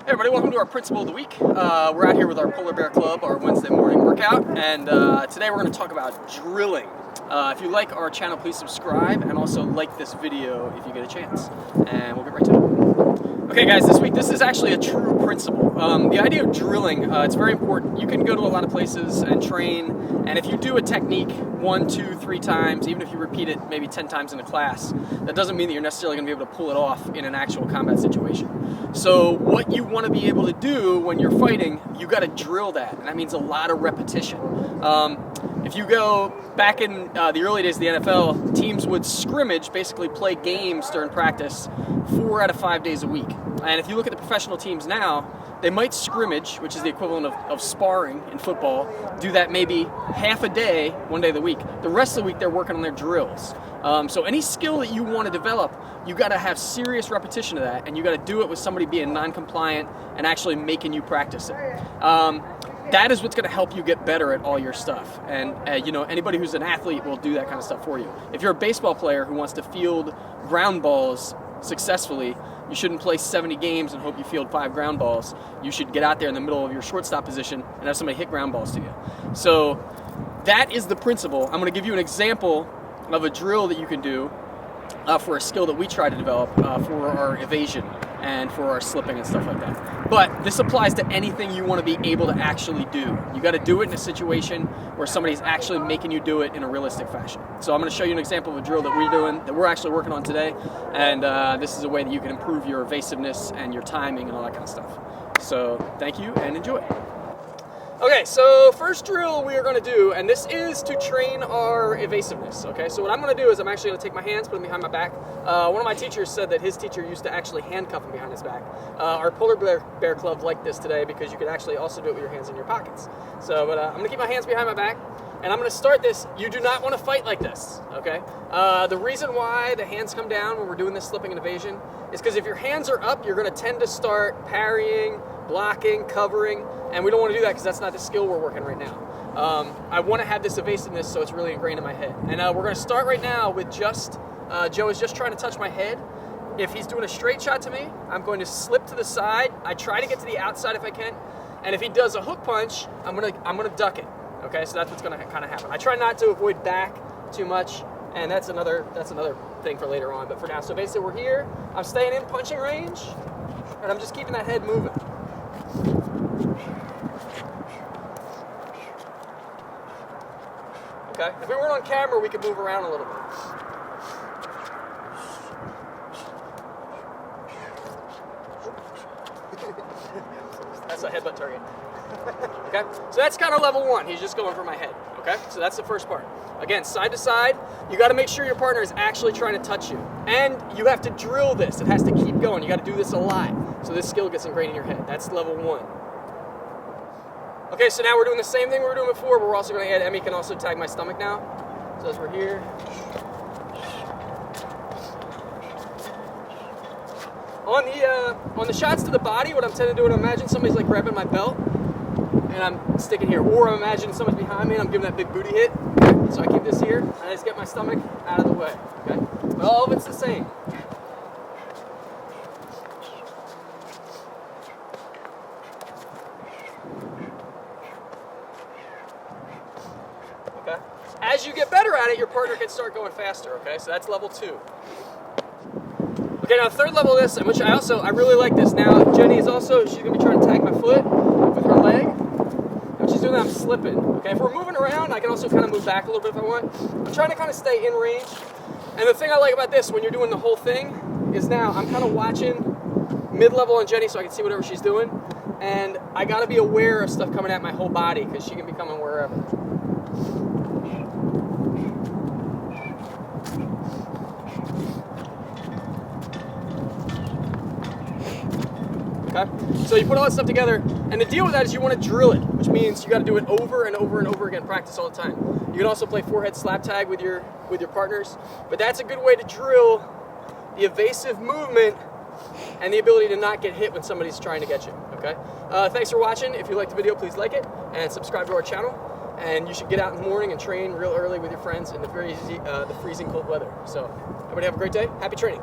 Hey everybody, welcome to our Principle of the Week. We're out here with our Polar Bear Club, our Wednesday morning workout, and today we're going to talk about drilling. If you like our channel, please subscribe, and also like this video if you get a chance. And we'll get right to it. Okay guys, this is actually a true principle. The idea of drilling, it's very important. You can go to a lot of places and train, and if you do a technique 1, 2, 3 times, even if you repeat it maybe 10 times in a class, that doesn't mean that you're necessarily going to be able to pull it off in an actual combat situation. So what you want to be able to do when you're fighting, you got to drill that, and that means a lot of repetition. If you go back in the early days of the NFL, teams would scrimmage, basically play games during practice 4 out of 5 days a week. And if you look at the professional teams now, they might scrimmage, which is the equivalent of sparring in football, do that maybe half a day, 1 day of the week. The rest of the week they're working on their drills. So any skill that you want to develop, you got to have serious repetition of that, and you got to do it with somebody being non-compliant and actually making you practice it. That is what's going to help you get better at all your stuff. And anybody who's an athlete will do that kind of stuff for you. If you're a baseball player who wants to field ground balls successfully, you shouldn't play 70 games and hope you field 5 ground balls. You should get out there in the middle of your shortstop position and have somebody hit ground balls to you. So that is the principle. I'm going to give you an example of a drill that you can do for a skill that we try to develop for our evasion and for our slipping and stuff like that. But this applies to anything you want to be able to actually do. You got to do it in a situation where somebody's actually making you do it in a realistic fashion. So I'm going to show you an example of a drill that we're doing, that we're actually working on today, and this is a way that you can improve your evasiveness and your timing and all that kind of stuff. So thank you and enjoy. Okay, so first drill we are going to do, and this is to train our evasiveness, okay? So what I'm going to do is I'm actually going to take my hands, put them behind my back. One of my teachers said that his teacher used to actually handcuff him behind his back. Our Polar Bear Club liked this today because you could actually also do it with your hands in your pockets. So, but I'm going to keep my hands behind my back, and I'm going to start this. You do not want to fight like this, okay? The reason why the hands come down when we're doing this slipping and evasion is because if your hands are up, you're going to tend to start parrying, blocking, covering, and we don't want to do that because that's not the skill we're working right now. I want to have this evasiveness so it's really ingrained in my head. And we're going to start right now with just, Joe is just trying to touch my head. If he's doing a straight shot to me, I'm going to slip to the side. I try to get to the outside if I can. And if he does a hook punch, I'm gonna duck it. Okay, so that's what's going to kind of happen. I try not to avoid back too much, and that's another thing for later on. But for now, so basically we're here. I'm staying in punching range, and I'm just keeping that head moving. Okay, if we weren't on camera, we could move around a little bit. That's a headbutt target. Okay, so that's kind of level 1. He's just going for my head. Okay, so that's the first part. Again, side to side, you got to make sure your partner is actually trying to touch you. And you have to drill this. It has to keep going. You got to do this a lot. So this skill gets ingrained in your head. That's level 1. Okay, so now we're doing the same thing we were doing before, but we're also going to add, Emmy can also tag my stomach now. So as we're here. On the shots to the body, what I'm tending to do is imagine somebody's like grabbing my belt, and I'm sticking here. Or I'm imagining someone's behind me and I'm giving that big booty hit. Okay? So I keep this here, and I just get my stomach out of the way. Okay? But all of it's the same. Okay? As you get better at it, your partner can start going faster. Okay? So that's level 2. Okay, now third level of this, which I really like this. Now Jenny is also, she's gonna be trying to tag my foot with her leg. And she's doing that, I'm slipping. Okay, if we're moving around, I can also kind of move back a little bit if I want. I'm trying to kind of stay in range. And the thing I like about this, when you're doing the whole thing, is now I'm kind of watching mid-level on Jenny so I can see whatever she's doing. And I gotta be aware of stuff coming at my whole body because she can be coming wherever. Okay? So you put all that stuff together, and the deal with that is you want to drill it, which means you got to do it over and over and over again, practice all the time. You can also play forehead slap tag with your partners, but that's a good way to drill the evasive movement and the ability to not get hit when somebody's trying to get you. Okay? Thanks for watching. If you liked the video, please like it and subscribe to our channel. And you should get out in the morning and train real early with your friends in the freezing cold weather. So everybody have a great day. Happy training.